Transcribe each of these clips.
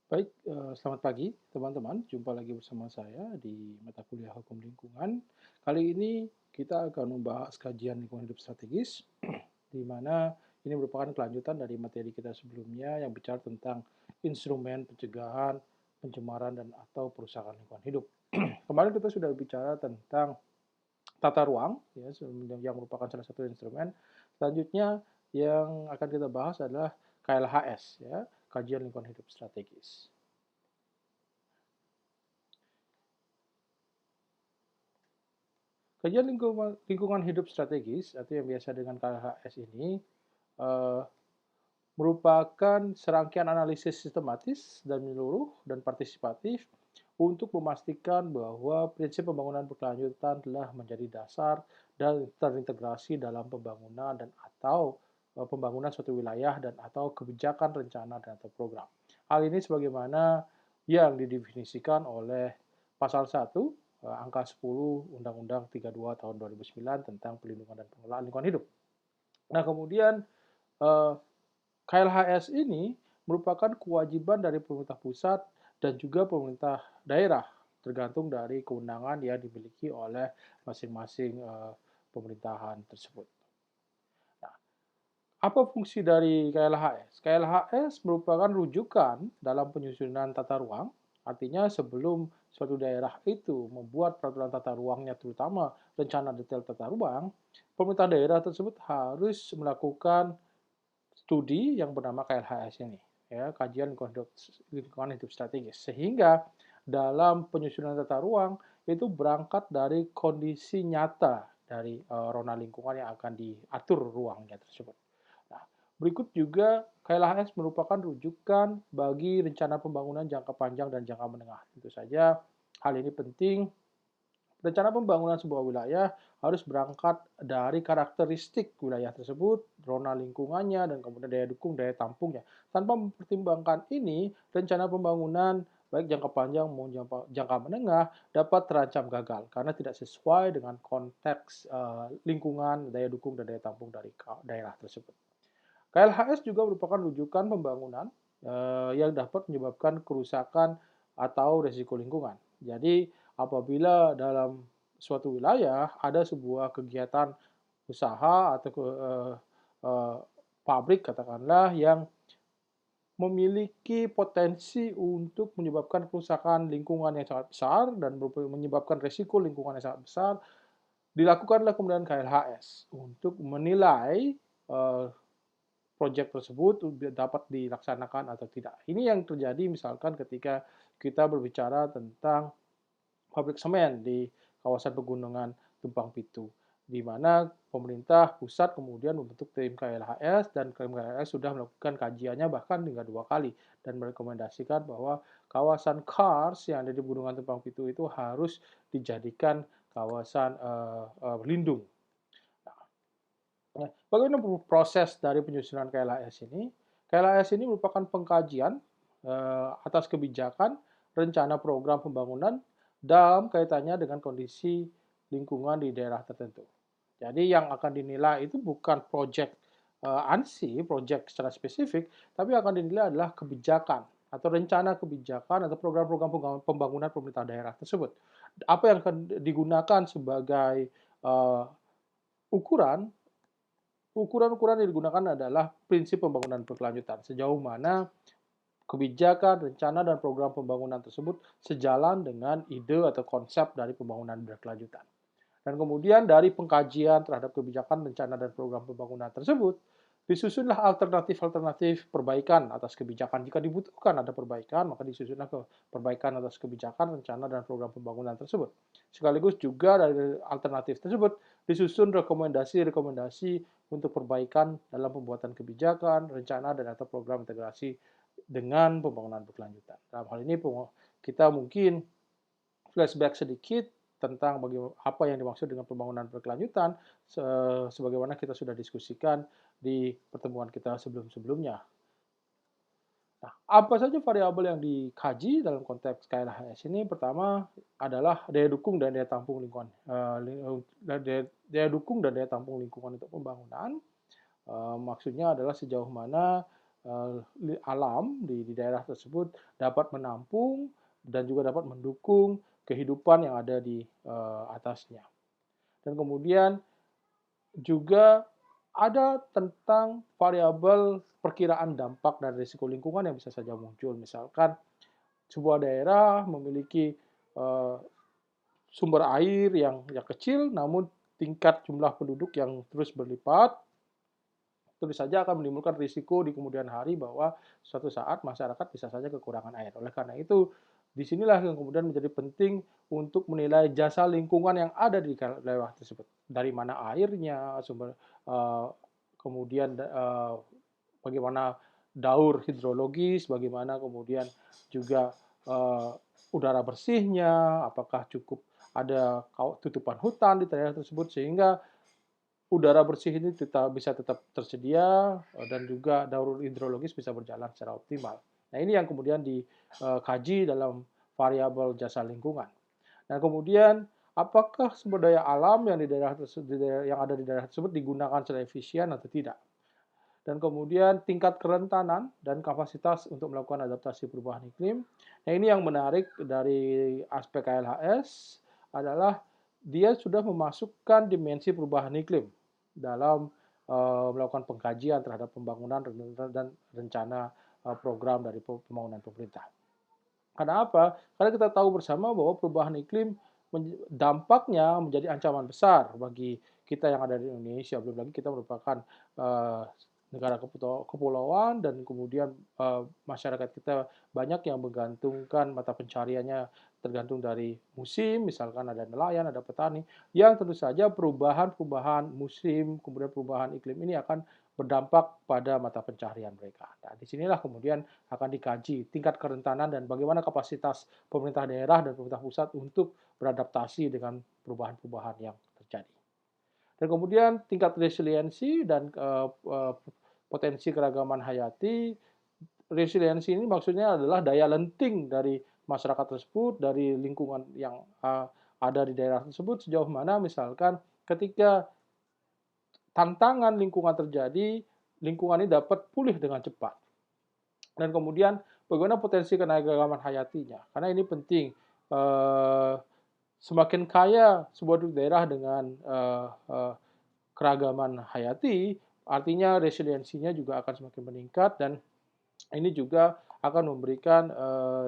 Baik, selamat pagi teman-teman. Jumpa lagi bersama saya di mata kuliah Hukum Lingkungan. Kali ini kita akan membahas kajian lingkungan hidup strategis, di mana ini merupakan kelanjutan dari materi kita sebelumnya yang bicara tentang instrumen pencegahan, pencemaran, dan atau perusakan lingkungan hidup. Kemarin kita sudah bicara tentang tata ruang, ya, yang merupakan salah satu instrumen. Selanjutnya yang akan kita bahas adalah KLHS, ya, kajian lingkungan hidup strategis. Kajian lingkungan hidup strategis atau yang biasa dengan KHS ini eh, merupakan serangkaian analisis sistematis dan menyeluruh dan partisipatif untuk memastikan bahwa prinsip pembangunan berkelanjutan telah menjadi dasar dan terintegrasi dalam pembangunan dan atau pembangunan suatu wilayah dan atau kebijakan rencana dan atau program. Hal ini sebagaimana yang didefinisikan oleh pasal 1 angka 10 Undang-Undang 32 tahun 2009 tentang pelindungan dan pengelolaan lingkungan hidup. Nah, kemudian eh, KLHS ini merupakan kewajiban dari pemerintah pusat dan juga pemerintah daerah, tergantung dari kewenangan yang dimiliki oleh masing-masing pemerintahan tersebut. Nah, apa fungsi dari KLHS? KLHS merupakan rujukan dalam penyusunan tata ruang, artinya sebelum suatu daerah itu membuat peraturan tata ruangnya, terutama rencana detail tata ruang, pemerintah daerah tersebut harus melakukan studi yang bernama KLHS ini, ya, kajian lingkungan hidup strategis. Sehingga dalam penyusunan tata ruang itu berangkat dari kondisi nyata dari rona lingkungan yang akan diatur ruangnya tersebut. Nah, berikut juga KLHS merupakan rujukan bagi rencana pembangunan jangka panjang dan jangka menengah. Tentu saja hal ini penting. Rencana pembangunan sebuah wilayah harus berangkat dari karakteristik wilayah tersebut, rona lingkungannya, dan kemudian daya dukung, daya tampungnya. Tanpa mempertimbangkan ini, rencana pembangunan baik jangka panjang maupun jangka menengah dapat terancam gagal karena tidak sesuai dengan konteks lingkungan, daya dukung, dan daya tampung dari daerah tersebut. KLHS juga merupakan rujukan pembangunan yang dapat menyebabkan kerusakan atau resiko lingkungan. Jadi, apabila dalam suatu wilayah ada sebuah kegiatan usaha atau uh, pabrik katakanlah yang memiliki potensi untuk menyebabkan kerusakan lingkungan yang sangat besar dan menyebabkan resiko lingkungan yang sangat besar, dilakukanlah kemudian KLHS untuk menilai proyek tersebut dapat dilaksanakan atau tidak. Ini yang terjadi misalkan ketika kita berbicara tentang pabrik semen di kawasan pegunungan Tumpang Pitu, di mana pemerintah pusat kemudian membentuk tim KLHS dan tim KLHS sudah melakukan kajiannya bahkan hingga 2 kali dan merekomendasikan bahwa kawasan Kars yang ada di Pegunungan Tumpang Pitu itu harus dijadikan kawasan lindung. Nah, bagaimana proses dari penyusunan KLHS ini? KLHS ini merupakan pengkajian atas kebijakan, rencana program pembangunan dalam kaitannya dengan kondisi lingkungan di daerah tertentu. Jadi yang akan dinilai itu bukan proyek ANSI, proyek secara spesifik, tapi akan dinilai adalah kebijakan atau rencana kebijakan atau program-program pembangunan pemerintah daerah tersebut. Apa yang akan digunakan sebagai ukuran ukuran-ukuran yang digunakan adalah prinsip pembangunan berkelanjutan. Sejauh mana kebijakan, rencana, dan program pembangunan tersebut sejalan dengan ide atau konsep dari pembangunan berkelanjutan. Dan kemudian dari pengkajian terhadap kebijakan, rencana, dan program pembangunan tersebut, disusunlah alternatif-alternatif perbaikan atas kebijakan. Jika dibutuhkan ada perbaikan, maka disusunlah ke perbaikan atas kebijakan, rencana, dan program pembangunan tersebut. Sekaligus juga dari alternatif tersebut disusun rekomendasi-rekomendasi untuk perbaikan dalam pembuatan kebijakan, rencana, dan atau program integrasi dengan pembangunan berkelanjutan. Dalam hal ini kita mungkin flashback sedikit tentang apa yang dimaksud dengan pembangunan berkelanjutan sebagaimana kita sudah diskusikan di pertemuan kita sebelum-sebelumnya. Nah, apa saja variabel yang dikaji dalam konteks KLHS ini? Pertama adalah daya dukung dan daya tampung lingkungan, daya dukung dan daya tampung lingkungan untuk pembangunan. Maksudnya adalah sejauh mana alam di daerah tersebut dapat menampung dan juga dapat mendukung kehidupan yang ada di atasnya. Dan kemudian juga ada tentang variabel perkiraan dampak dan risiko lingkungan yang bisa saja muncul. Misalkan sebuah daerah memiliki sumber air yang kecil, namun tingkat jumlah penduduk yang terus berlipat, tentu saja akan menimbulkan risiko di kemudian hari bahwa suatu saat masyarakat bisa saja kekurangan air. Oleh karena itu, disinilah yang kemudian menjadi penting untuk menilai jasa lingkungan yang ada di daerah tersebut. Dari mana airnya, sumber kemudian bagaimana daur hidrologis, bagaimana kemudian juga udara bersihnya, apakah cukup ada tutupan hutan di daerah tersebut sehingga udara bersih ini bisa tetap tersedia dan juga daur hidrologis bisa berjalan secara optimal. Nah, ini yang kemudian dikaji dalam variabel jasa lingkungan. Nah, kemudian apakah sumber daya alam yang ada di daerah tersebut digunakan secara efisien atau tidak? Dan kemudian tingkat kerentanan dan kapasitas untuk melakukan adaptasi perubahan iklim. Nah, ini yang menarik dari aspek KLHS adalah dia sudah memasukkan dimensi perubahan iklim dalam melakukan pengkajian terhadap pembangunan dan rencana program dari pembangunan pemerintah. Karena apa? Karena kita tahu bersama bahwa perubahan iklim dampaknya menjadi ancaman besar bagi kita yang ada di Indonesia. Belum lagi kita merupakan negara kepulauan dan kemudian masyarakat kita banyak yang menggantungkan mata pencariannya tergantung dari musim, misalkan ada nelayan, ada petani, yang tentu saja perubahan musim, kemudian perubahan iklim ini akan berdampak pada mata pencarian mereka. Nah, disinilah kemudian akan dikaji tingkat kerentanan dan bagaimana kapasitas pemerintah daerah dan pemerintah pusat untuk beradaptasi dengan perubahan-perubahan yang terjadi. Dan kemudian tingkat resiliensi dan potensi keragaman hayati. Resiliensi ini maksudnya adalah daya lenting dari masyarakat tersebut, dari lingkungan yang ada di daerah tersebut, sejauh mana misalkan ketika tantangan lingkungan terjadi, lingkungan ini dapat pulih dengan cepat. Dan kemudian bagaimana potensi keanekaragaman hayatinya. Karena ini penting. Semakin kaya sebuah daerah dengan keragaman hayati, artinya resiliensinya juga akan semakin meningkat dan ini juga akan memberikan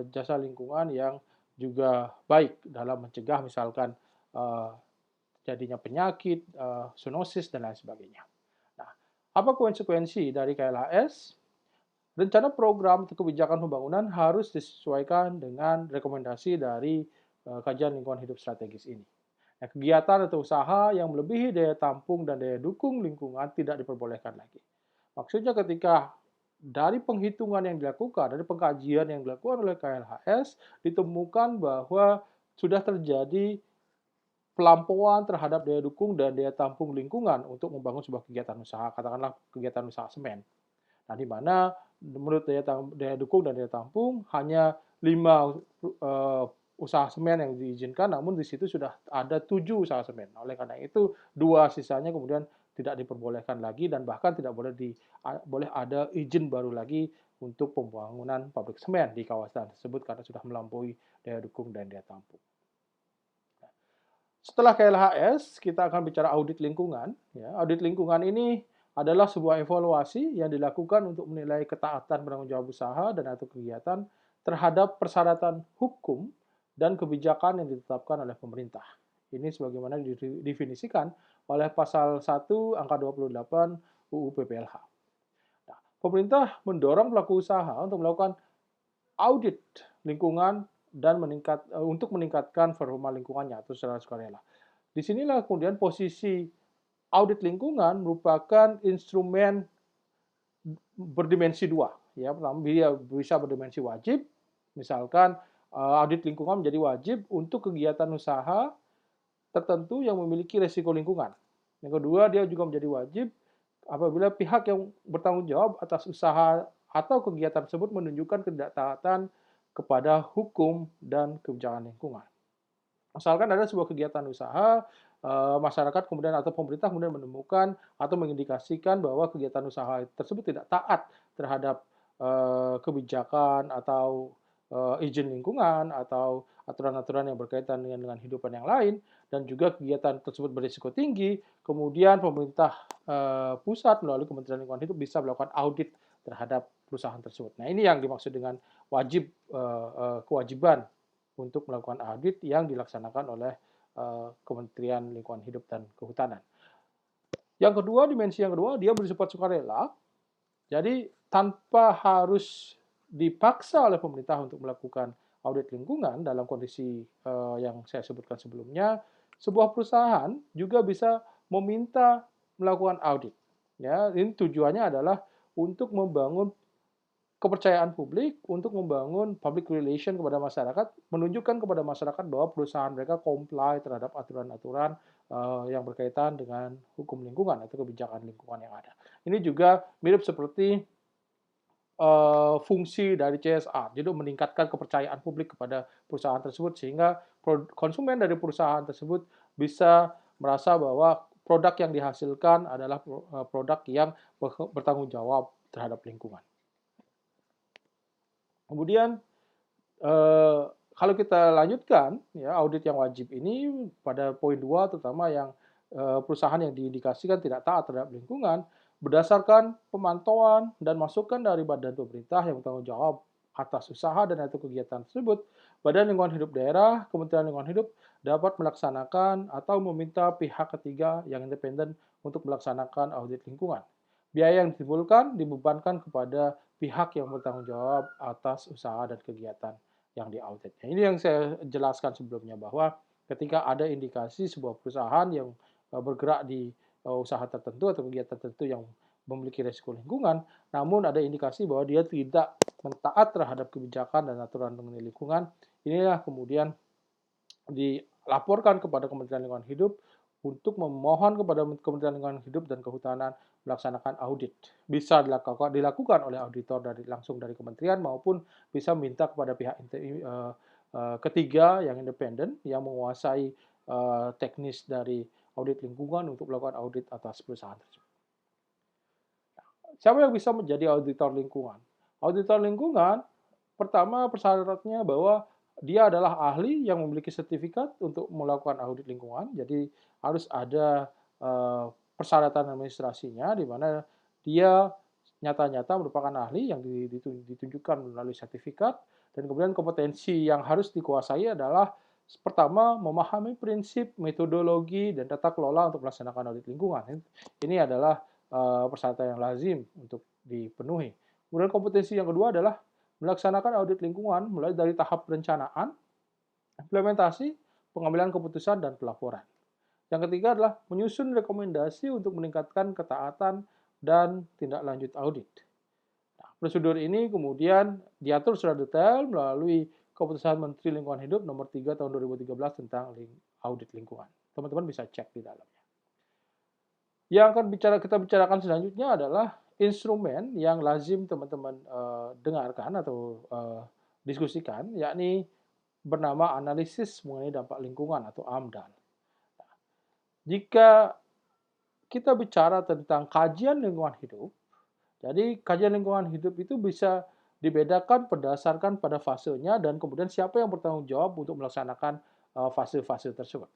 jasa lingkungan yang juga baik dalam mencegah misalkan jadinya penyakit, zoonosis, dan lain sebagainya. Nah, apa konsekuensi dari KLHS? Rencana program atau kebijakan pembangunan harus disesuaikan dengan rekomendasi dari kajian lingkungan hidup strategis ini. Nah, kegiatan atau usaha yang melebihi daya tampung dan daya dukung lingkungan tidak diperbolehkan lagi. Maksudnya ketika dari penghitungan yang dilakukan, dari pengkajian yang dilakukan oleh KLHS, ditemukan bahwa sudah terjadi pelampauan terhadap daya dukung dan daya tampung lingkungan untuk membangun sebuah kegiatan usaha, katakanlah kegiatan usaha semen. Nah, di mana menurut daya dukung dan daya tampung hanya 5 usaha semen yang diizinkan, namun di situ sudah ada 7 usaha semen. Oleh karena itu, 2 sisanya kemudian tidak diperbolehkan lagi dan bahkan tidak boleh ada izin baru lagi untuk pembangunan pabrik semen di kawasan tersebut karena sudah melampaui daya dukung dan daya tampung. Setelah KLHS, kita akan bicara audit lingkungan. Ya, audit lingkungan ini adalah sebuah evaluasi yang dilakukan untuk menilai ketaatan penanggung jawab usaha dan atau kegiatan terhadap persyaratan hukum dan kebijakan yang ditetapkan oleh pemerintah. Ini sebagaimana didefinisikan oleh pasal 1 angka 28 UU PPLH. Nah, pemerintah mendorong pelaku usaha untuk melakukan audit lingkungan dan untuk meningkatkan performa lingkungannya atau secara sukarela. Disinilah kemudian posisi audit lingkungan merupakan instrumen berdimensi dua. Ya, pertama dia bisa berdimensi wajib, misalkan audit lingkungan menjadi wajib untuk kegiatan usaha tertentu yang memiliki resiko lingkungan. Yang kedua, dia juga menjadi wajib apabila pihak yang bertanggung jawab atas usaha atau kegiatan tersebut menunjukkan ketidaktaatan kepada hukum dan kebijakan lingkungan. Misalkan ada sebuah kegiatan usaha masyarakat kemudian atau pemerintah kemudian menemukan atau mengindikasikan bahwa kegiatan usaha tersebut tidak taat terhadap kebijakan atau izin lingkungan atau aturan-aturan yang berkaitan dengan hidupan yang lain, dan juga kegiatan tersebut berisiko tinggi, kemudian pemerintah pusat melalui Kementerian Lingkungan Hidup bisa melakukan audit terhadap perusahaan tersebut. Nah, ini yang dimaksud dengan kewajiban untuk melakukan audit yang dilaksanakan oleh Kementerian Lingkungan Hidup dan Kehutanan. Yang kedua, dimensi yang kedua, dia bersifat sukarela. Jadi tanpa harus dipaksa oleh pemerintah untuk melakukan audit lingkungan dalam kondisi yang saya sebutkan sebelumnya, sebuah perusahaan juga bisa meminta melakukan audit. Ya, ini tujuannya adalah untuk membangun kepercayaan publik, untuk membangun public relation kepada masyarakat, menunjukkan kepada masyarakat bahwa perusahaan mereka comply terhadap aturan-aturan yang berkaitan dengan hukum lingkungan atau kebijakan lingkungan yang ada. Ini juga mirip seperti fungsi dari CSR, jadi meningkatkan kepercayaan publik kepada perusahaan tersebut sehingga konsumen dari perusahaan tersebut bisa merasa bahwa produk yang dihasilkan adalah produk yang bertanggung jawab terhadap lingkungan. Kemudian kalau kita lanjutkan ya audit yang wajib ini pada poin 2 terutama yang perusahaan yang diindikasikan tidak taat terhadap lingkungan berdasarkan pemantauan dan masukan dari badan pemerintah yang bertanggung jawab atas usaha dan atau kegiatan tersebut, Badan Lingkungan Hidup Daerah, Kementerian Lingkungan Hidup dapat melaksanakan atau meminta pihak ketiga yang independen untuk melaksanakan audit lingkungan. Biaya yang ditimbulkan dibebankan kepada pihak yang bertanggung jawab atas usaha dan kegiatan yang diaudit. Nah, ini yang saya jelaskan sebelumnya bahwa ketika ada indikasi sebuah perusahaan yang bergerak di usaha tertentu atau kegiatan tertentu yang memiliki risiko lingkungan, namun ada indikasi bahwa dia tidak mentaat terhadap kebijakan dan aturan mengenai lingkungan, inilah kemudian dilaporkan kepada Kementerian Lingkungan Hidup untuk memohon kepada Kementerian Lingkungan Hidup dan Kehutanan melaksanakan audit. Bisa dilakukan oleh auditor langsung dari kementerian maupun bisa minta kepada pihak ketiga yang independen yang menguasai teknis dari audit lingkungan untuk melakukan audit atas perusahaan tersebut. Siapa yang bisa menjadi auditor lingkungan? Auditor lingkungan, pertama persyaratannya bahwa dia adalah ahli yang memiliki sertifikat untuk melakukan audit lingkungan. Jadi harus ada persyaratan administrasinya di mana dia nyata-nyata merupakan ahli yang ditunjukkan melalui sertifikat, dan kemudian kompetensi yang harus dikuasai adalah pertama memahami prinsip, metodologi, dan tata kelola untuk melaksanakan audit lingkungan. Ini adalah persyaratan yang lazim untuk dipenuhi. Kemudian kompetensi yang kedua adalah melaksanakan audit lingkungan mulai dari tahap perencanaan, implementasi, pengambilan keputusan, dan pelaporan. Yang ketiga adalah menyusun rekomendasi untuk meningkatkan ketaatan dan tindak lanjut audit. Nah, prosedur ini kemudian diatur secara detail melalui Keputusan Menteri Lingkungan Hidup nomor 3 tahun 2013 tentang audit lingkungan. Teman-teman bisa cek di dalamnya. Yang akan kita bicarakan selanjutnya adalah instrumen yang lazim teman-teman dengarkan atau diskusikan, yakni bernama analisis mengenai dampak lingkungan atau AMDAL. Jika kita bicara tentang kajian lingkungan hidup, jadi kajian lingkungan hidup itu bisa dibedakan berdasarkan pada fasenya dan kemudian siapa yang bertanggung jawab untuk melaksanakan fase-fase tersebut.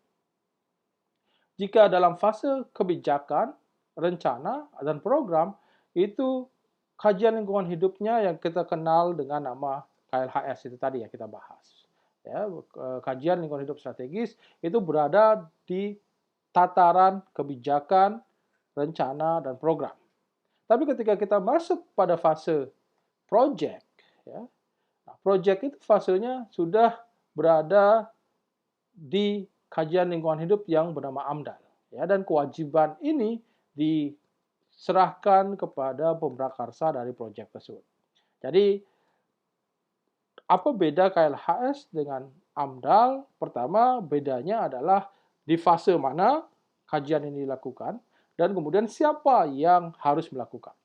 Jika dalam fase kebijakan, rencana, dan program, itu kajian lingkungan hidupnya yang kita kenal dengan nama KLHS itu tadi ya kita bahas. Ya, kajian lingkungan hidup strategis itu berada di tataran kebijakan, rencana, dan program. Tapi ketika kita masuk pada fase project, ya, nah, project itu fasenya sudah berada di kajian lingkungan hidup yang bernama AMDAL. Ya, dan kewajiban ini diserahkan kepada pemrakarsa dari proyek tersebut. Jadi, apa beda KLHS dengan AMDAL? Pertama, bedanya adalah di fase mana kajian ini dilakukan, dan kemudian siapa yang harus melakukan.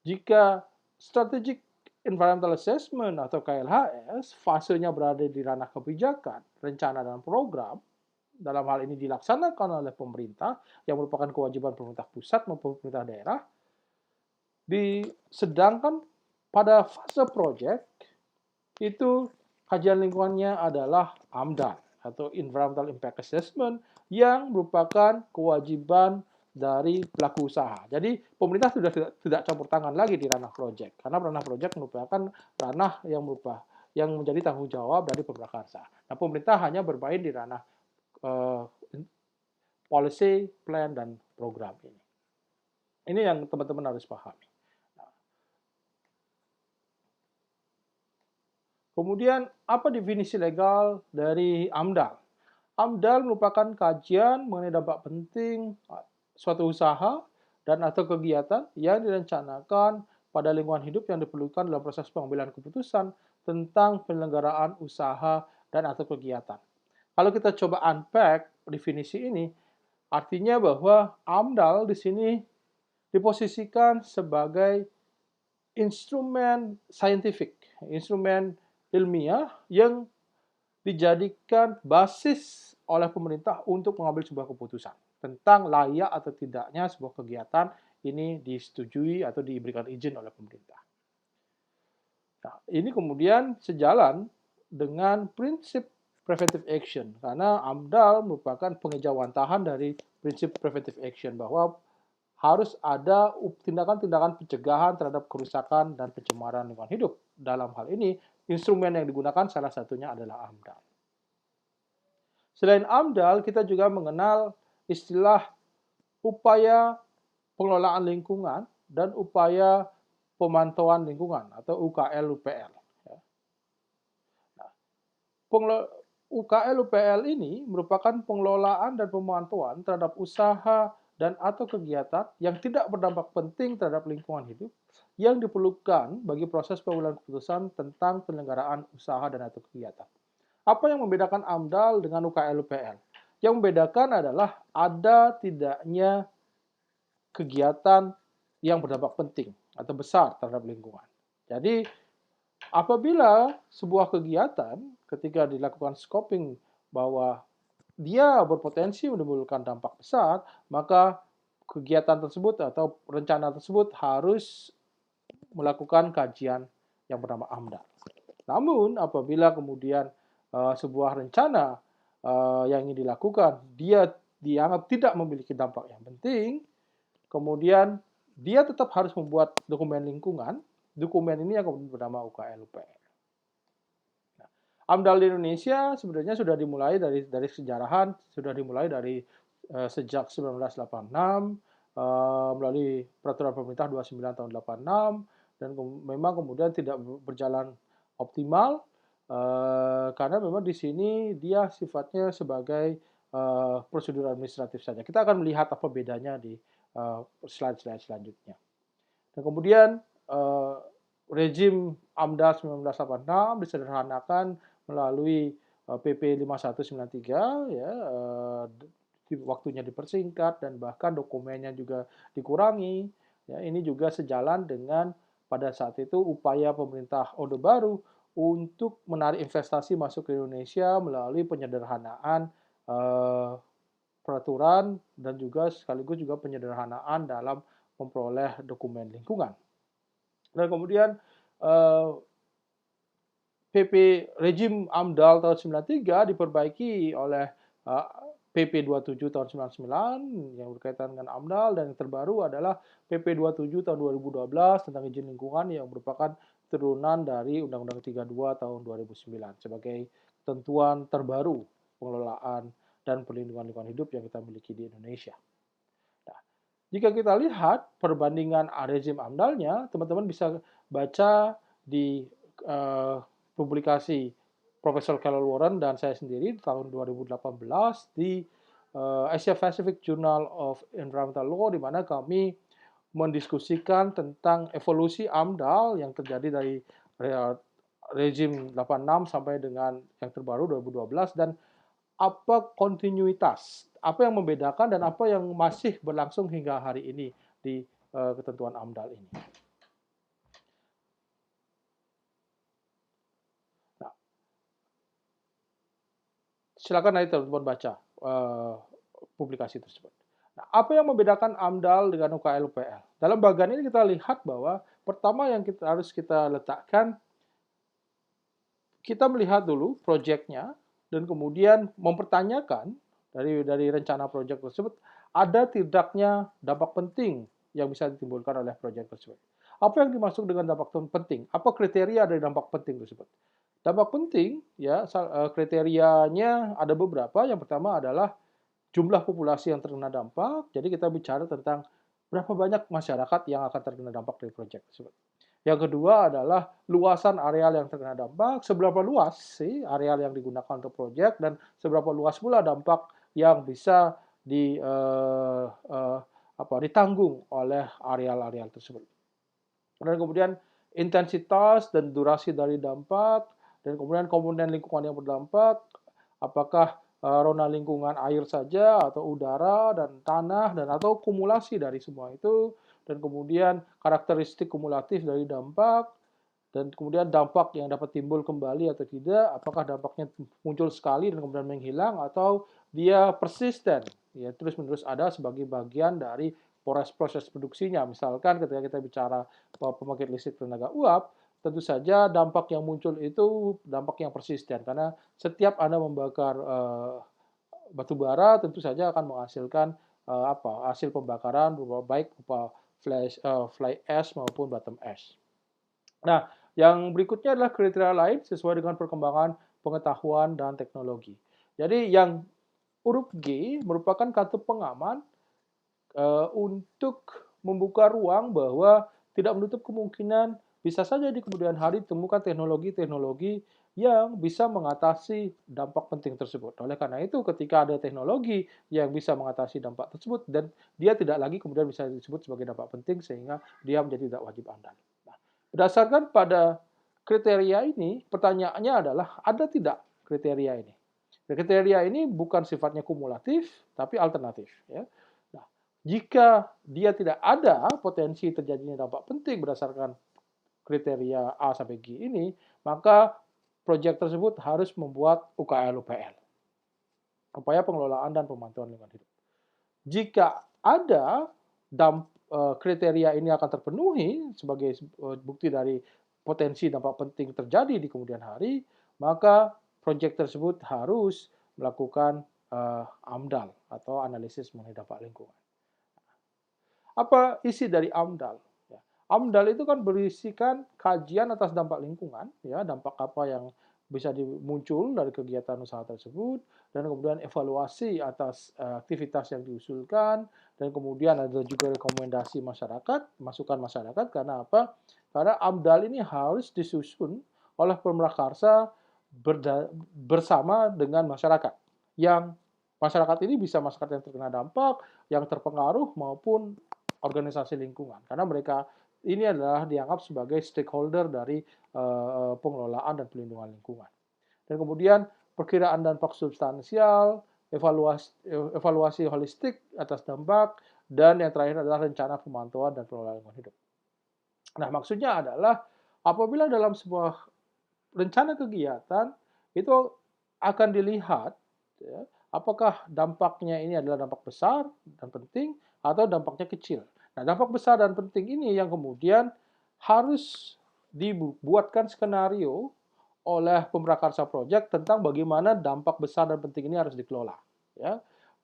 Jika Strategic Environmental Assessment atau KLHS, fasenya berada di ranah kebijakan, rencana, dan program, dalam hal ini dilaksanakan oleh pemerintah, yang merupakan kewajiban pemerintah pusat maupun pemerintah daerah, sedangkan pada fase proyek itu kajian lingkungannya adalah AMDAL atau Environmental Impact Assessment yang merupakan kewajiban dari pelaku usaha. Jadi pemerintah sudah tidak campur tangan lagi di ranah proyek karena ranah proyek merupakan ranah yang menjadi tanggung jawab dari pemerintah. Nah, pemerintah hanya bermain di ranah uh, policy, plan, dan program ini. Ini yang teman-teman harus pahami. Kemudian, apa definisi legal dari AMDAL? AMDAL merupakan kajian mengenai dampak penting suatu usaha dan atau kegiatan yang direncanakan pada lingkungan hidup yang diperlukan dalam proses pengambilan keputusan tentang penyelenggaraan usaha dan atau kegiatan. Kalau kita coba unpack definisi ini, artinya bahwa AMDAL di sini diposisikan sebagai instrumen saintifik, instrumen ilmiah yang dijadikan basis oleh pemerintah untuk mengambil sebuah keputusan tentang layak atau tidaknya sebuah kegiatan ini disetujui atau diberikan izin oleh pemerintah. Nah, ini kemudian sejalan dengan prinsip preventive action, karena AMDAL merupakan pengejawantahan dari prinsip preventive action bahwa harus ada tindakan-tindakan pencegahan terhadap kerusakan dan pencemaran lingkungan hidup. Dalam hal ini, instrumen yang digunakan salah satunya adalah AMDAL. Selain AMDAL, kita juga mengenal istilah upaya pengelolaan lingkungan dan upaya pemantauan lingkungan atau UKL-UPL. UKL-UPL ini merupakan pengelolaan dan pemantauan terhadap usaha dan atau kegiatan yang tidak berdampak penting terhadap lingkungan hidup yang diperlukan bagi proses pengambilan keputusan tentang penyelenggaraan usaha dan atau kegiatan. Apa yang membedakan AMDAL dengan UKL-UPL? Yang membedakan adalah ada tidaknya kegiatan yang berdampak penting atau besar terhadap lingkungan. Jadi, apabila sebuah kegiatan ketika dilakukan scoping bahwa dia berpotensi menimbulkan dampak besar, maka kegiatan tersebut atau rencana tersebut harus melakukan kajian yang bernama AMDAL. Namun apabila kemudian sebuah rencana yang ingin dilakukan dia dianggap tidak memiliki dampak yang penting, kemudian dia tetap harus membuat dokumen lingkungan. Dokumen ini yang kemudian bernama UKL-UPL. Nah, AMDAL di Indonesia sebenarnya sudah dimulai dari sejarahan, sudah dimulai dari sejak 1986 melalui peraturan pemerintah 29 tahun 86 dan memang kemudian tidak berjalan optimal karena memang di sini dia sifatnya sebagai prosedur administratif saja. Kita akan melihat apa bedanya di slide-slide selanjutnya. Dan kemudian rezim AMDAL 1986 disederhanakan melalui PP 5193 ya, waktunya dipersingkat dan bahkan dokumennya juga dikurangi. Ya, ini juga sejalan dengan pada saat itu upaya pemerintah Orde Baru untuk menarik investasi masuk ke Indonesia melalui penyederhanaan peraturan dan juga sekaligus juga penyederhanaan dalam memperoleh dokumen lingkungan. Dan kemudian PP rezim AMDAL tahun 93 diperbaiki oleh PP 27 tahun 99 yang berkaitan dengan AMDAL, dan yang terbaru adalah PP 27 tahun 2012 tentang izin lingkungan yang merupakan turunan dari Undang-Undang 32 tahun 2009 sebagai ketentuan terbaru pengelolaan dan perlindungan lingkungan hidup yang kita miliki di Indonesia. Nah, jika kita lihat perbandingan rezim AMDAL-nya, teman-teman bisa baca di publikasi Profesor Carol Warren dan saya sendiri tahun 2018 di Asia Pacific Journal of Environmental Law, di mana kami mendiskusikan tentang evolusi AMDAL yang terjadi dari rezim 86 sampai dengan yang terbaru 2012 dan apa kontinuitas, apa yang membedakan dan apa yang masih berlangsung hingga hari ini di ketentuan AMDAL ini. Silakan nanti teman-teman baca publikasi tersebut. Nah, apa yang membedakan AMDAL dengan UKL-UPL? Dalam bagian ini kita lihat bahwa pertama yang harus kita letakkan, kita melihat dulu proyeknya dan kemudian mempertanyakan dari rencana proyek tersebut ada tidaknya dampak penting yang bisa ditimbulkan oleh proyek tersebut. Apa yang dimaksud dengan dampak penting? Apa kriteria dari dampak penting tersebut? Dampak penting ya kriterianya ada beberapa. Yang pertama adalah jumlah populasi yang terkena dampak. Jadi kita bicara tentang berapa banyak masyarakat yang akan terkena dampak dari proyek tersebut. Yang kedua adalah luasan areal yang terkena dampak, seberapa luas sih areal yang digunakan untuk proyek dan seberapa luas pula dampak yang bisa ditanggung oleh areal-areal tersebut. Dan kemudian intensitas dan durasi dari dampak, dan kemudian komponen lingkungan yang berdampak, apakah rona lingkungan air saja atau udara dan tanah dan atau kumulasi dari semua itu, dan kemudian karakteristik kumulatif dari dampak, dan kemudian dampak yang dapat timbul kembali atau tidak, apakah dampaknya muncul sekali dan kemudian menghilang atau dia persisten, ya terus-menerus ada sebagai bagian dari proses produksinya. Misalkan ketika kita bicara pembangkit listrik tenaga uap, tentu saja dampak yang muncul itu dampak yang persisten karena setiap Anda membakar batu bara tentu saja akan menghasilkan hasil pembakaran baik berupa fly ash maupun bottom ash. Nah, yang berikutnya adalah kriteria lain sesuai dengan perkembangan pengetahuan dan teknologi. Jadi yang huruf G merupakan kartu pengaman untuk membuka ruang bahwa tidak menutup kemungkinan bisa saja di kemudian hari ditemukan teknologi-teknologi yang bisa mengatasi dampak penting tersebut. Oleh karena itu, ketika ada teknologi yang bisa mengatasi dampak tersebut, dan dia tidak lagi kemudian bisa disebut sebagai dampak penting, sehingga dia menjadi tidak wajib AMDAL. Nah, berdasarkan pada kriteria ini, pertanyaannya adalah, ada tidak kriteria ini? Kriteria ini bukan sifatnya kumulatif, tapi alternatif. Ya. Nah, jika dia tidak ada potensi terjadinya dampak penting berdasarkan kriteria A sampai G ini, maka proyek tersebut harus membuat UKL-UPL, upaya pengelolaan dan pemantauan lingkungan hidup. Jika ada kriteria ini akan terpenuhi sebagai bukti dari potensi dampak penting terjadi di kemudian hari, maka proyek tersebut harus melakukan AMDAL atau analisis mengenai dampak lingkungan. Apa isi dari AMDAL? Ya, AMDAL itu kan berisikan kajian atas dampak lingkungan, ya, dampak apa yang bisa muncul dari kegiatan usaha tersebut, dan kemudian evaluasi atas aktivitas yang diusulkan, dan kemudian ada juga rekomendasi masyarakat, masukan masyarakat. Karena apa? Karena AMDAL ini harus disusun oleh Pemrakarsa bersama dengan masyarakat. Yang masyarakat ini bisa masyarakat yang terkena dampak, yang terpengaruh, maupun organisasi lingkungan. Karena mereka ini adalah dianggap sebagai stakeholder dari pengelolaan dan pelindungan lingkungan. Dan kemudian perkiraan dampak substansial, evaluasi holistik atas dampak, dan yang terakhir adalah rencana pemantauan dan pengelolaan lingkungan hidup. Nah, maksudnya adalah apabila dalam sebuah rencana kegiatan itu akan dilihat ya, apakah dampaknya ini adalah dampak besar dan penting atau dampaknya kecil. Nah, dampak besar dan penting ini yang kemudian harus dibuatkan skenario oleh pemrakarsa proyek tentang bagaimana dampak besar dan penting ini harus dikelola. Ya,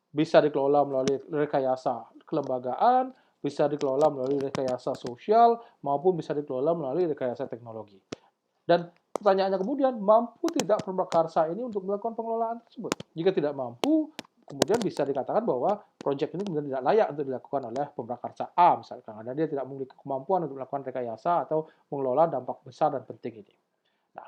bisa dikelola melalui rekayasa kelembagaan, bisa dikelola melalui rekayasa sosial, maupun bisa dikelola melalui rekayasa teknologi. Dan pertanyaannya kemudian, mampu tidak Pemrakarsa ini untuk melakukan pengelolaan tersebut? Jika tidak mampu, kemudian bisa dikatakan bahwa proyek ini kemudian tidak layak untuk dilakukan oleh Pemrakarsa A, misalkan, karena dia tidak memiliki kemampuan untuk melakukan rekayasa atau mengelola dampak besar dan penting ini. Nah,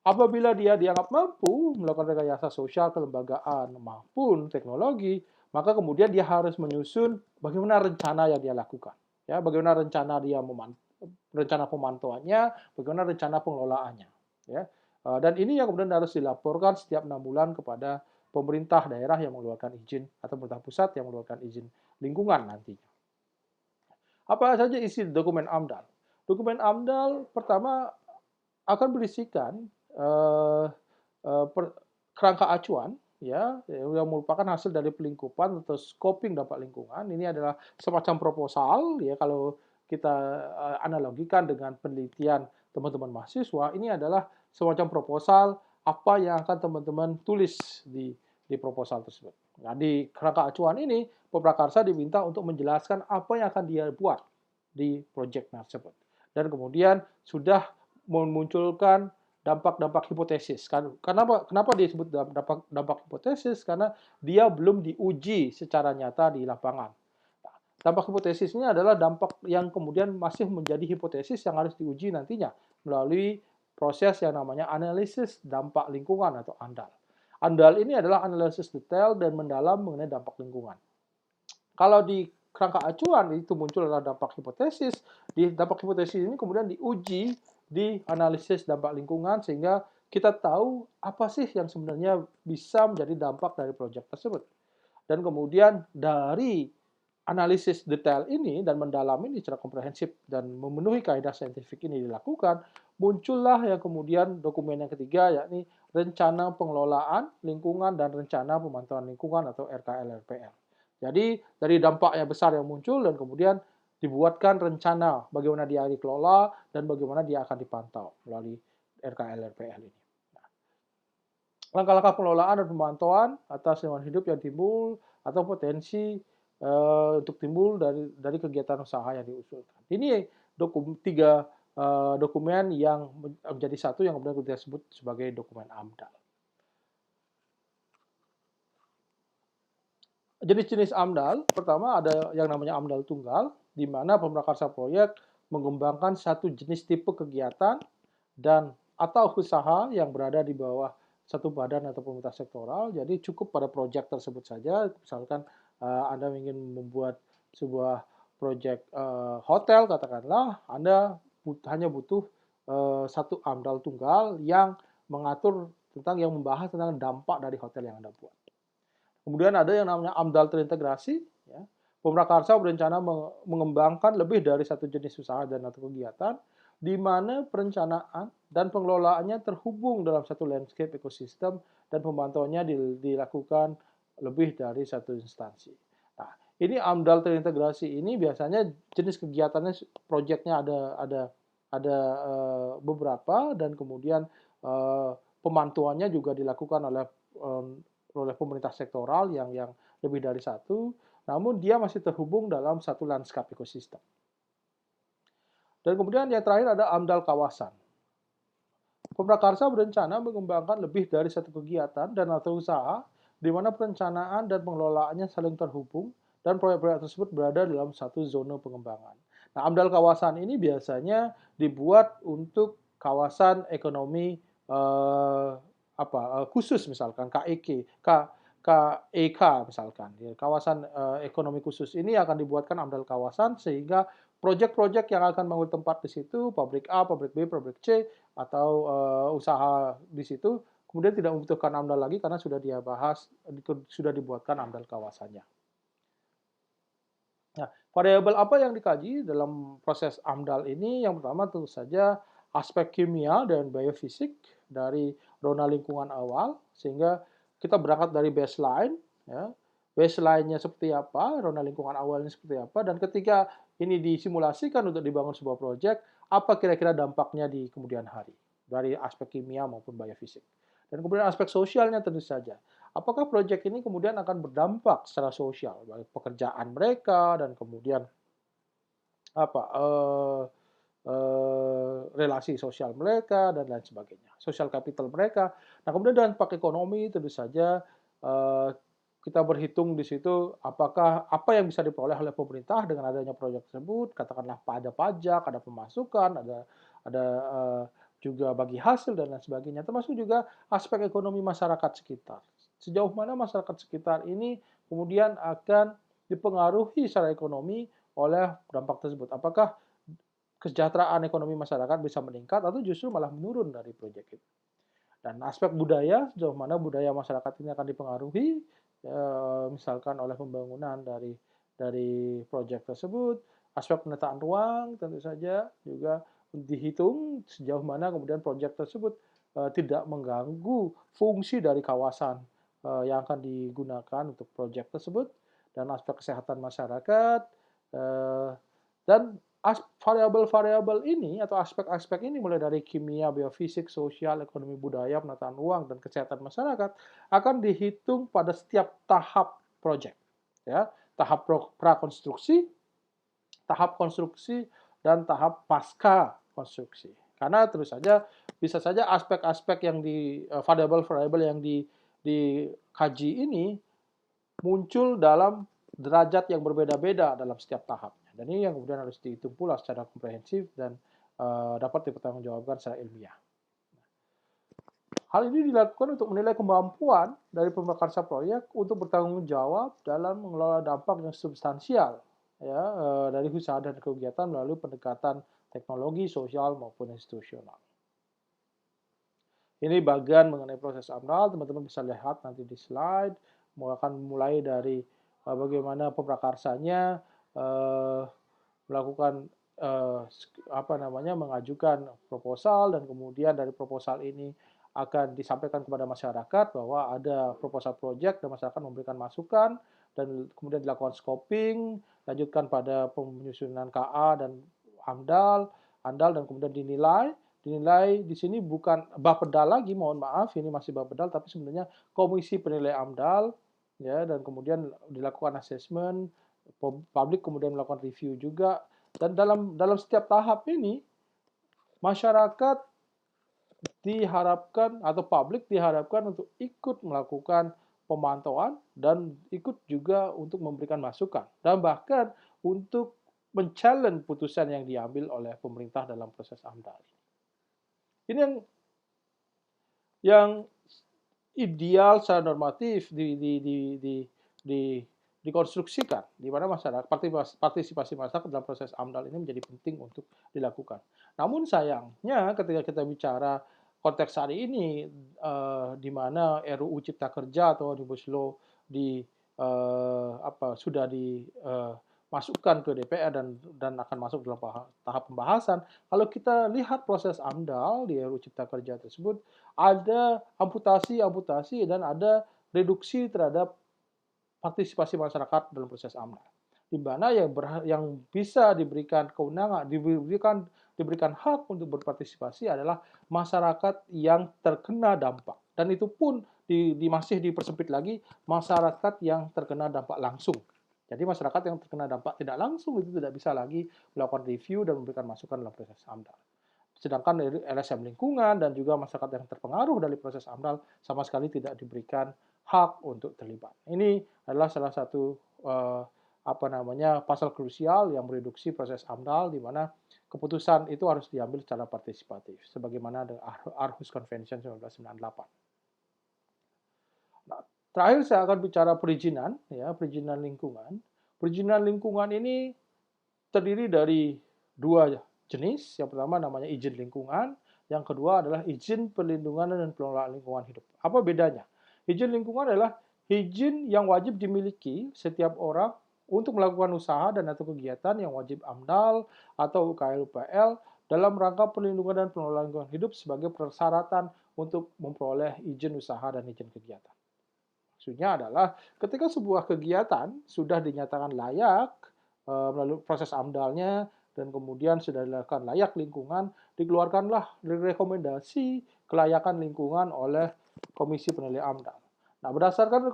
apabila dia dianggap mampu melakukan rekayasa sosial, kelembagaan, maupun teknologi, maka kemudian dia harus menyusun bagaimana rencana yang dia lakukan. Ya, bagaimana rencana dia rencana pemantauannya, bagaimana rencana pengelolaannya. Ya. Dan ini yang kemudian harus dilaporkan setiap 6 bulan kepada pemerintah daerah yang mengeluarkan izin atau pemerintah pusat yang mengeluarkan izin lingkungan nantinya. Apa saja isi dokumen AMDAL? Dokumen AMDAL pertama akan berisikan kerangka acuan ya, yang merupakan hasil dari pelingkupan atau scoping dampak lingkungan. Ini adalah semacam proposal, ya, kalau kita analogikan dengan penelitian teman-teman mahasiswa, ini adalah semacam proposal apa yang akan teman-teman tulis di proposal tersebut. Nah, di kerangka acuan ini, peprakarsa diminta untuk menjelaskan apa yang akan dia buat di proyek tersebut. Dan kemudian sudah memunculkan dampak-dampak hipotesis. Kenapa disebut dampak hipotesis? Karena dia belum diuji secara nyata di lapangan. Dampak hipotesis ini adalah dampak yang kemudian masih menjadi hipotesis yang harus diuji nantinya melalui proses yang namanya analisis dampak lingkungan atau ANDAL. ANDAL ini adalah analisis detail dan mendalam mengenai dampak lingkungan. Kalau di kerangka acuan itu muncul adalah dampak hipotesis, di dampak hipotesis ini kemudian diuji di analisis dampak lingkungan sehingga kita tahu apa sih yang sebenarnya bisa menjadi dampak dari proyek tersebut. Dan kemudian dari analisis detail ini dan mendalam ini secara komprehensif dan memenuhi kaidah saintifik ini dilakukan, muncullah yang kemudian dokumen yang ketiga, yakni rencana pengelolaan lingkungan dan rencana pemantauan lingkungan atau RKL-RPL. Jadi dari dampaknya besar yang muncul dan kemudian dibuatkan rencana bagaimana dia dikelola dan bagaimana dia akan dipantau melalui RKL-RPL ini. Langkah-langkah pengelolaan dan pemantauan atas lingkungan hidup yang timbul atau potensi untuk timbul dari kegiatan usaha yang diusulkan. Ini tiga dokumen yang menjadi satu yang kemudian kita sebut sebagai dokumen AMDAL. Jenis-jenis AMDAL, pertama ada yang namanya AMDAL tunggal, di mana pemrakarsa proyek mengembangkan satu jenis tipe kegiatan dan atau usaha yang berada di bawah satu badan atau pemerintah sektoral. Jadi cukup pada proyek tersebut saja. Misalkan Anda ingin membuat sebuah proyek hotel, katakanlah, Anda hanya butuh satu AMDAL tunggal yang mengatur tentang yang membahas tentang dampak dari hotel yang Anda buat. Kemudian ada yang namanya AMDAL terintegrasi. Ya. Pemrakarsa berencana mengembangkan lebih dari satu jenis usaha dan atau kegiatan, di mana perencanaan dan pengelolaannya terhubung dalam satu landscape ekosistem dan pemantauannya dilakukan lebih dari satu instansi. Nah, ini AMDAL terintegrasi ini biasanya jenis kegiatannya, proyeknya ada beberapa dan kemudian pemantauannya juga dilakukan oleh pemerintah sektoral yang lebih dari satu, namun dia masih terhubung dalam satu lanskap ekosistem. Dan kemudian yang terakhir ada AMDAL kawasan. Pemrakarsa berencana mengembangkan lebih dari satu kegiatan dan atau usaha di mana perencanaan dan pengelolaannya saling terhubung dan proyek-proyek tersebut berada dalam satu zona pengembangan. Nah, AMDAL kawasan ini biasanya dibuat untuk kawasan ekonomi khusus, misalkan KEK misalkan, kawasan ekonomi khusus ini akan dibuatkan AMDAL kawasan sehingga proyek-proyek yang akan bangun tempat di situ, pabrik A, pabrik B, pabrik C, atau usaha di situ, kemudian tidak membutuhkan AMDAL lagi karena sudah dia bahas, sudah dibuatkan AMDAL kawasannya. Nah, variabel apa yang dikaji dalam proses AMDAL ini? Yang pertama tentu saja aspek kimia dan biofisik dari zona lingkungan awal, sehingga kita berangkat dari baseline, ya, baseline-nya seperti apa, zona lingkungan awalnya seperti apa, dan ketika ini disimulasikan untuk dibangun sebuah proyek, apa kira-kira dampaknya di kemudian hari, dari aspek kimia maupun biofisik. Dan kemudian aspek sosialnya tentu saja. Apakah proyek ini kemudian akan berdampak secara sosial, baik pekerjaan mereka dan kemudian apa relasi sosial mereka dan lain sebagainya, social capital mereka. Nah, kemudian dampak ekonomi tentu saja kita berhitung di situ apakah apa yang bisa diperoleh oleh pemerintah dengan adanya proyek tersebut, katakanlah ada pajak, ada pemasukan, ada juga bagi hasil dan lain sebagainya, termasuk juga aspek ekonomi masyarakat sekitar. Sejauh mana masyarakat sekitar ini kemudian akan dipengaruhi secara ekonomi oleh dampak tersebut. Apakah kesejahteraan ekonomi masyarakat bisa meningkat atau justru malah menurun dari proyek itu. Dan aspek budaya, sejauh mana budaya masyarakat ini akan dipengaruhi, misalkan oleh pembangunan dari proyek tersebut. Aspek penataan ruang tentu saja juga dihitung sejauh mana kemudian proyek tersebut tidak mengganggu fungsi dari kawasan yang akan digunakan untuk proyek tersebut, dan aspek kesehatan masyarakat, dan variabel-variabel ini atau aspek-aspek ini mulai dari kimia, biofisik, sosial, ekonomi budaya, penataan uang, dan kesehatan masyarakat akan dihitung pada setiap tahap proyek. Ya, tahap prakonstruksi, tahap konstruksi, dan tahap pasca konstruksi. Karena terus saja bisa saja aspek-aspek yang variabel-variabel yang dikaji ini muncul dalam derajat yang berbeda-beda dalam setiap tahapnya. Dan ini yang kemudian harus dihitung pula secara komprehensif dan dapat dipertanggungjawabkan secara ilmiah. Hal ini dilakukan untuk menilai kemampuan dari pemrakarsa proyek untuk bertanggung jawab dalam mengelola dampak yang substansial ya, dari usaha dan kegiatan melalui pendekatan teknologi, sosial, maupun institusional. Ini bagian mengenai proses AMDAL, teman-teman bisa lihat nanti di slide. Akan mulai dari bagaimana pemrakarsanya melakukan mengajukan proposal, dan kemudian dari proposal ini akan disampaikan kepada masyarakat bahwa ada proposal project dan masyarakat memberikan masukan, dan kemudian dilakukan scoping, lanjutkan pada penyusunan KA dan AMDAL, dan kemudian dinilai di sini bukan Bapedal lagi, mohon maaf, ini masih Bapedal, tapi sebenarnya komisi penilai AMDAL, ya, dan kemudian dilakukan assessment, publik kemudian melakukan review juga, dan dalam setiap tahap ini masyarakat diharapkan atau publik diharapkan untuk ikut melakukan pemantauan dan ikut juga untuk memberikan masukan dan bahkan untuk men-challenge putusan yang diambil oleh pemerintah dalam proses AMDAL. Ini yang ideal secara normatif dikonstruksikan, di mana masyarakat partisipasi masyarakat dalam proses AMDAL ini menjadi penting untuk dilakukan. Namun sayangnya ketika kita bicara konteks hari ini, di mana RUU Cipta Kerja atau Omnibus Law sudah dimasukkan ke DPR dan akan masuk dalam tahap pembahasan. Kalau kita lihat proses AMDAL di RUU Cipta Kerja tersebut, ada amputasi dan ada reduksi terhadap partisipasi masyarakat dalam proses AMDAL, di mana yang bisa diberikan kewenangan, diberikan hak untuk berpartisipasi adalah masyarakat yang terkena dampak, dan itu pun masih dipersempit lagi, masyarakat yang terkena dampak langsung. Jadi masyarakat yang terkena dampak tidak langsung itu tidak bisa lagi melakukan review dan memberikan masukan dalam proses AMDAL. Sedangkan dari LSM lingkungan dan juga masyarakat yang terpengaruh dari proses AMDAL sama sekali tidak diberikan hak untuk terlibat. Ini adalah salah satu pasal krusial yang mereduksi proses AMDAL, di mana keputusan itu harus diambil secara partisipatif, sebagaimana dengan Aarhus Convention 1998. Nah, terakhir saya akan bicara perizinan, ya, perizinan lingkungan. Perizinan lingkungan ini terdiri dari dua jenis. Yang pertama namanya izin lingkungan, yang kedua adalah izin perlindungan dan pengelolaan lingkungan hidup. Apa bedanya? Izin lingkungan adalah izin yang wajib dimiliki setiap orang untuk melakukan usaha dan atau kegiatan yang wajib AMDAL atau UKL-UPL dalam rangka perlindungan dan pengelolaan lingkungan hidup sebagai persyaratan untuk memperoleh izin usaha dan izin kegiatan. Maksudnya adalah ketika sebuah kegiatan sudah dinyatakan layak melalui proses AMDAL-nya dan kemudian sudah dilakukan layak lingkungan, dikeluarkanlah rekomendasi kelayakan lingkungan oleh Komisi Penilai AMDAL. Nah, berdasarkan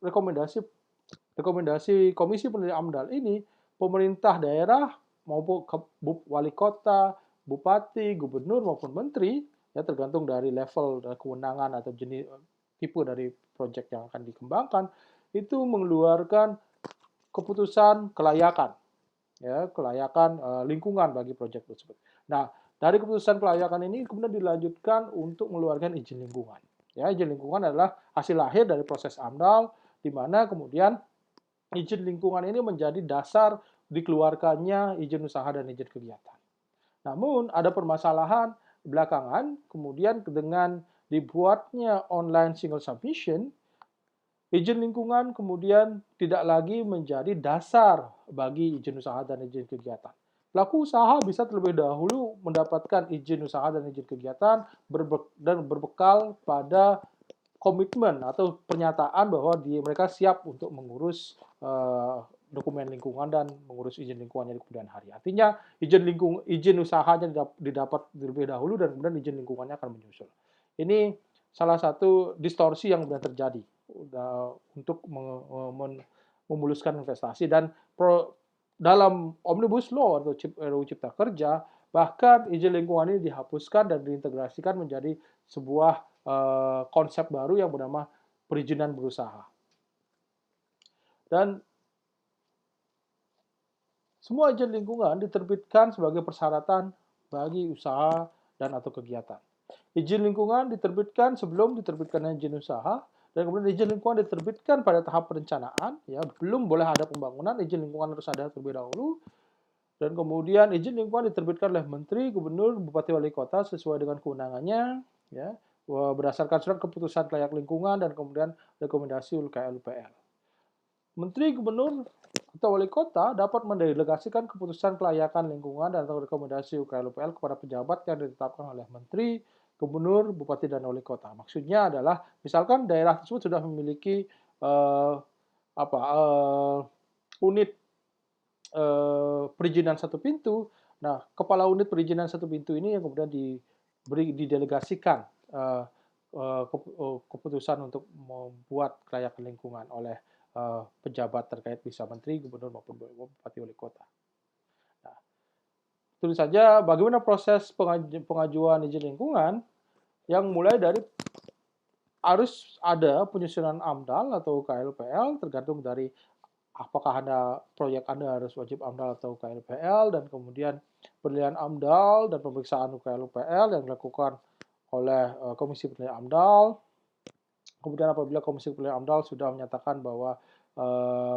rekomendasi Komisi Penilai AMDAL ini, pemerintah daerah maupun wali kota, bupati, gubernur maupun menteri, ya tergantung dari level kewenangan atau jenis tipe dari proyek yang akan dikembangkan, itu mengeluarkan keputusan kelayakan, ya, kelayakan lingkungan bagi proyek tersebut. Nah, dari keputusan kelayakan ini kemudian dilanjutkan untuk mengeluarkan izin lingkungan. Ya, izin lingkungan adalah hasil lahir dari proses AMDAL, di mana kemudian izin lingkungan ini menjadi dasar dikeluarkannya izin usaha dan izin kegiatan. Namun ada permasalahan belakangan, kemudian dengan dibuatnya online single submission, izin lingkungan kemudian tidak lagi menjadi dasar bagi izin usaha dan izin kegiatan. Pelaku usaha bisa terlebih dahulu mendapatkan izin usaha dan izin kegiatan dan berbekal pada komitmen atau pernyataan bahwa mereka siap untuk mengurus dokumen lingkungan dan mengurus izin lingkungannya di kemudian hari. Artinya izin usahanya didapat terlebih dahulu dan kemudian izin lingkungannya akan menyusul. Ini salah satu distorsi yang benar terjadi untuk memuluskan investasi, dan dalam Omnibus Law atau RUU Cipta Kerja bahkan izin lingkungan ini dihapuskan dan diintegrasikan menjadi sebuah konsep baru yang bernama perizinan berusaha. Dan semua izin lingkungan diterbitkan sebagai persyaratan bagi usaha dan atau kegiatan. Izin lingkungan diterbitkan sebelum diterbitkan izin usaha, dan kemudian izin lingkungan diterbitkan pada tahap perencanaan, ya, belum boleh ada pembangunan, izin lingkungan harus ada terlebih dahulu. Dan kemudian izin lingkungan diterbitkan oleh Menteri, Gubernur, Bupati, Wali Kota sesuai dengan kewenangannya, ya, berdasarkan surat keputusan layak lingkungan dan kemudian rekomendasi UKLUPL. Menteri, Gubernur, atau Wali Kota dapat mendelegasikan keputusan kelayakan lingkungan dan atau rekomendasi UKLUPL kepada pejabat yang ditetapkan oleh Menteri, Gubernur, Bupati, dan Wali Kota. Maksudnya adalah, misalkan daerah tersebut sudah memiliki unit perizinan satu pintu. Nah, kepala unit perizinan satu pintu ini yang kemudian didelegasikan keputusan untuk membuat kelayakan lingkungan oleh pejabat terkait, bisa menteri, gubernur maupun bupati, wali kota. Nah, tentu saja bagaimana proses pengajuan izin lingkungan, yang mulai dari harus ada penyusunan AMDAL atau KLPL, tergantung dari apakah Anda proyek Anda harus wajib AMDAL atau UKLPL, dan kemudian penilaian AMDAL dan pemeriksaan UKLPL yang dilakukan oleh Komisi Penilaian AMDAL. Kemudian apabila Komisi Penilaian AMDAL sudah menyatakan bahwa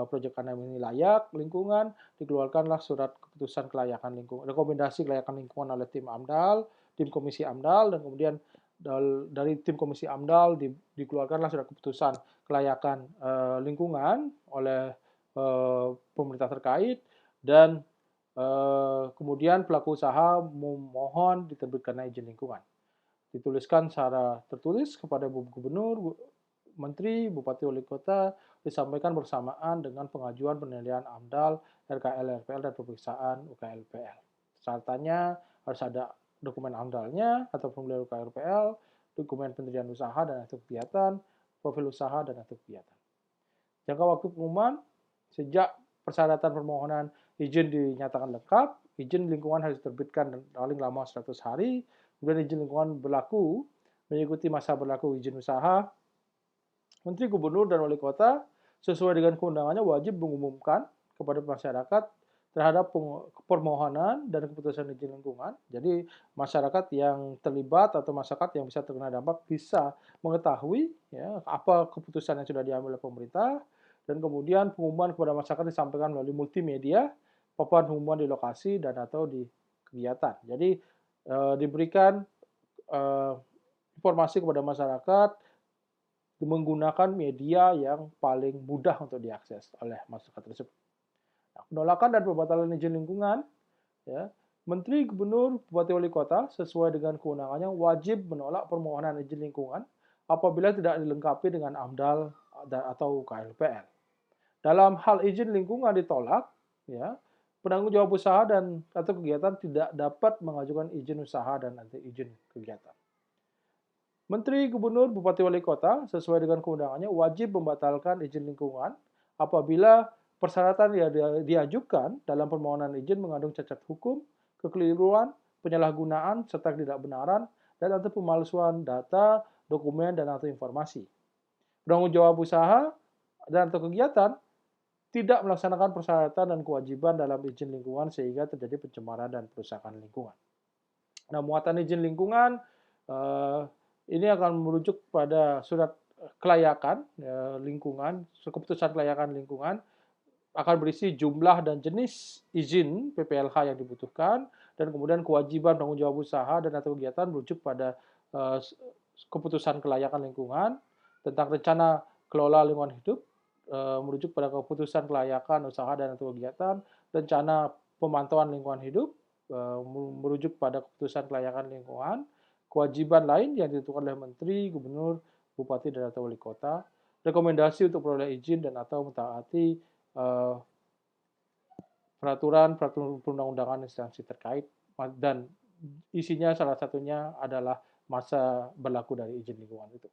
proyek Anda ini layak lingkungan, dikeluarkanlah surat keputusan kelayakan lingkungan, rekomendasi kelayakan lingkungan oleh tim AMDAL, tim Komisi AMDAL, dan kemudian dari tim Komisi AMDAL dikeluarkanlah surat keputusan kelayakan lingkungan oleh pemerintah terkait, dan kemudian pelaku usaha memohon diterbitkan izin lingkungan. Dituliskan secara tertulis kepada Gubernur, Menteri, Bupati, Wali Kota, disampaikan bersamaan dengan pengajuan penilaian AMDAL, RKL, RPL, dan pemeriksaan UKLPL. Syaratnya harus ada dokumen AMDAL-nya atau formulir UKLPL, dokumen pendirian usaha dan atau kegiatan, profil usaha dan atau kegiatan. Jangka waktu pengumuman sejak persyaratan permohonan izin dinyatakan lengkap, izin lingkungan harus diterbitkan paling lama 100 hari, kemudian izin lingkungan berlaku mengikuti masa berlaku izin usaha. Menteri, Gubernur, dan Wali Kota sesuai dengan kewenangannya wajib mengumumkan kepada masyarakat terhadap permohonan dan keputusan izin lingkungan. Jadi masyarakat yang terlibat atau masyarakat yang bisa terkena dampak bisa mengetahui, ya, apa keputusan yang sudah diambil oleh pemerintah, dan kemudian pengumuman kepada masyarakat disampaikan melalui multimedia, papan pengumuman di lokasi dan atau di kegiatan. Jadi diberikan informasi kepada masyarakat menggunakan media yang paling mudah untuk diakses oleh masyarakat tersebut. Nah, penolakan dan pembatalan izin lingkungan, ya, Menteri, Gubernur, Bupati, Wali Kota sesuai dengan kewenangannya wajib menolak permohonan izin lingkungan apabila tidak dilengkapi dengan AMDAL atau KLPL. Dalam hal izin lingkungan ditolak, ya, penanggung jawab usaha dan atau kegiatan tidak dapat mengajukan izin usaha dan atau izin kegiatan. Menteri, Gubernur, Bupati, Wali Kota sesuai dengan kewenangannya wajib membatalkan izin lingkungan apabila persyaratan yang diajukan dalam permohonan izin mengandung cacat hukum, kekeliruan, penyalahgunaan, serta ketidakbenaran, dan atau pemalsuan data, dokumen, dan atau informasi. Penanggung jawab usaha dan atau kegiatan tidak melaksanakan persyaratan dan kewajiban dalam izin lingkungan sehingga terjadi pencemaran dan perusakan lingkungan. Nah, muatan izin lingkungan ini akan merujuk pada surat kelayakan lingkungan, keputusan kelayakan lingkungan akan berisi jumlah dan jenis izin PPLH yang dibutuhkan, dan kemudian kewajiban tanggung jawab usaha dan atau kegiatan merujuk pada keputusan kelayakan lingkungan, tentang rencana kelola lingkungan hidup merujuk pada keputusan kelayakan usaha dan atau kegiatan, rencana pemantauan lingkungan hidup merujuk pada keputusan kelayakan lingkungan, kewajiban lain yang ditentukan oleh Menteri, Gubernur, bupati dan atau wali kota. Rekomendasi untuk peroleh izin dan atau mentaati peraturan perundang-undangan instansi terkait, dan isinya salah satunya adalah masa berlaku dari izin lingkungan itu.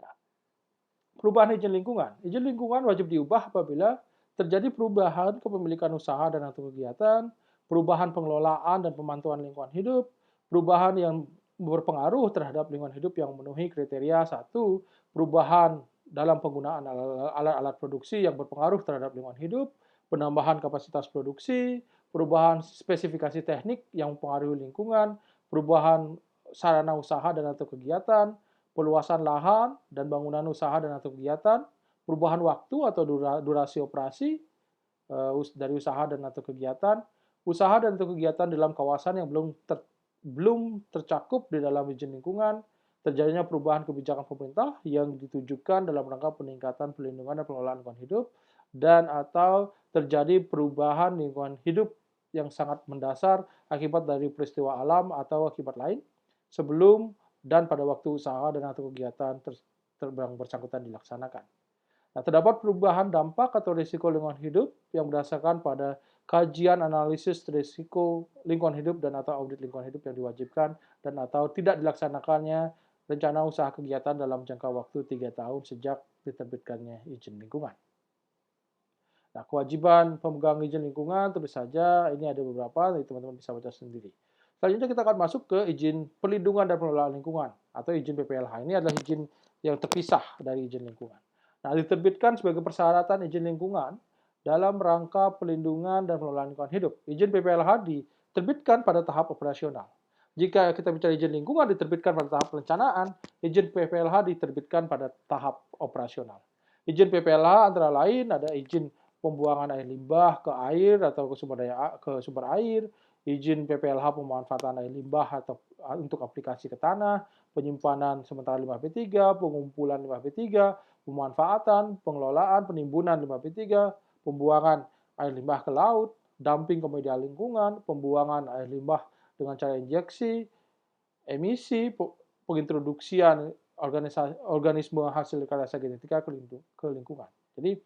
Nah, perubahan izin lingkungan. Izin lingkungan wajib diubah apabila terjadi perubahan kepemilikan usaha dan atau kegiatan, perubahan pengelolaan dan pemantauan lingkungan hidup, perubahan yang berpengaruh terhadap lingkungan hidup yang memenuhi kriteria satu, perubahan dalam penggunaan alat-alat produksi yang berpengaruh terhadap lingkungan hidup, penambahan kapasitas produksi, perubahan spesifikasi teknik yang mempengaruhi lingkungan, perubahan sarana usaha dan atau kegiatan, peluasan lahan dan bangunan usaha dan atau kegiatan, perubahan waktu atau durasi operasi dari usaha dan atau kegiatan, usaha dan atau kegiatan dalam kawasan yang belum tercakup di dalam izin lingkungan, terjadinya perubahan kebijakan pemerintah yang ditujukan dalam rangka peningkatan perlindungan dan pengelolaan lingkungan hidup, dan atau terjadi perubahan lingkungan hidup yang sangat mendasar akibat dari peristiwa alam atau akibat lain, sebelum dan pada waktu usaha dan atau kegiatan yang bersangkutan dilaksanakan. Nah, terdapat perubahan dampak atau risiko lingkungan hidup yang berdasarkan pada kajian analisis risiko lingkungan hidup dan atau audit lingkungan hidup yang diwajibkan dan atau tidak dilaksanakannya rencana usaha kegiatan dalam jangka waktu 3 tahun sejak diterbitkannya izin lingkungan. Nah, kewajiban pemegang izin lingkungan tentu saja ini ada beberapa, jadi teman-teman bisa baca sendiri. Selanjutnya kita akan masuk ke izin perlindungan dan pengelolaan lingkungan atau izin PPLH. Ini adalah izin yang terpisah dari izin lingkungan. Nah, diterbitkan sebagai persyaratan izin lingkungan dalam rangka perlindungan dan pengelolaan lingkungan hidup. Izin PPLH diterbitkan pada tahap operasional. Jika kita bicara izin lingkungan diterbitkan pada tahap perencanaan, izin PPLH diterbitkan pada tahap operasional. Izin PPLH antara lain ada izin pembuangan air limbah ke air atau ke sumber air, izin PPLH pemanfaatan air limbah atau untuk aplikasi ke tanah, penyimpanan sementara limbah B3, pengumpulan limbah B3, pemanfaatan, pengelolaan, penimbunan limbah B3, pembuangan air limbah ke laut, dumping ke media lingkungan, pembuangan air limbah dengan cara injeksi, emisi, pengintroduksian organisme hasil rekayasa genetika ke lingkungan. Jadi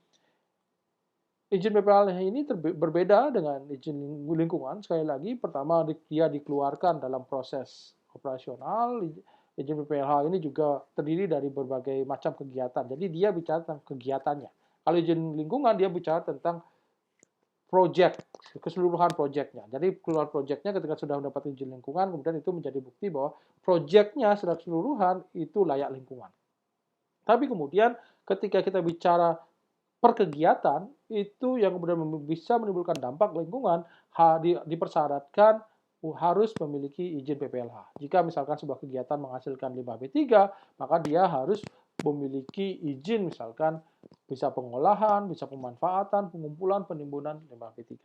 izin PPLH ini berbeda dengan izin lingkungan. Sekali lagi, pertama dia dikeluarkan dalam proses operasional. Izin PPLH ini juga terdiri dari berbagai macam kegiatan. Jadi dia bicara tentang kegiatannya. Kalau izin lingkungan dia bicara tentang project, keseluruhan projectnya. Jadi keluar projectnya ketika sudah mendapat izin lingkungan, kemudian itu menjadi bukti bahwa projectnya secara keseluruhan itu layak lingkungan. Tapi kemudian ketika kita bicara per kegiatan itu yang kemudian bisa menimbulkan dampak lingkungan dipersyaratkan harus memiliki izin PPLH. Jika misalkan sebuah kegiatan menghasilkan limbah B3, maka dia harus memiliki izin misalkan bisa pengolahan, bisa pemanfaatan, pengumpulan, penimbunan limbah B3.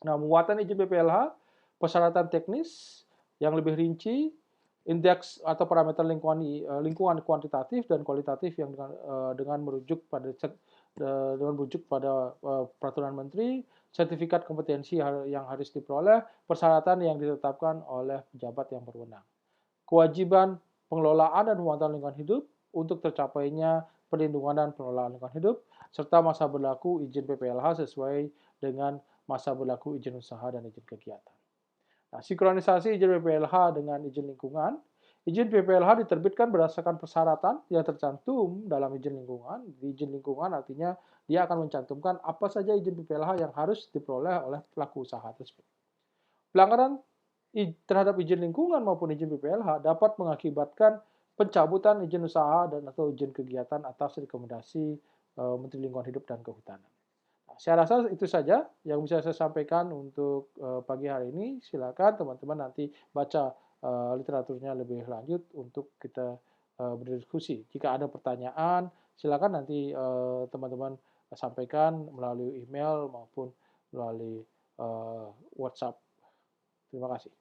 Nah, muatan izin PPLH, persyaratan teknis yang lebih rinci, indeks atau parameter lingkungan kuantitatif dan kualitatif yang dengan merujuk pada peraturan menteri, sertifikat kompetensi yang harus diperoleh, persyaratan yang ditetapkan oleh pejabat yang berwenang. Kewajiban pengelolaan dan pemantauan lingkungan hidup untuk tercapainya perlindungan dan pengelolaan lingkungan hidup, serta masa berlaku izin PPLH sesuai dengan masa berlaku izin usaha dan izin kegiatan. Nah, sinkronisasi izin PPLH dengan izin lingkungan. Izin PPLH diterbitkan berdasarkan persyaratan yang tercantum dalam izin lingkungan. Di izin lingkungan artinya dia akan mencantumkan apa saja izin PPLH yang harus diperoleh oleh pelaku usaha tersebut. Pelanggaran terhadap izin lingkungan maupun izin PPLH dapat mengakibatkan pencabutan izin usaha dan atau izin kegiatan atas rekomendasi Menteri Lingkungan Hidup dan Kehutanan. Saya rasa itu saja yang bisa saya sampaikan untuk pagi hari ini. Silakan teman-teman nanti baca literaturnya lebih lanjut untuk kita berdiskusi. Jika ada pertanyaan, silakan nanti teman-teman sampaikan melalui email maupun melalui WhatsApp. Terima kasih.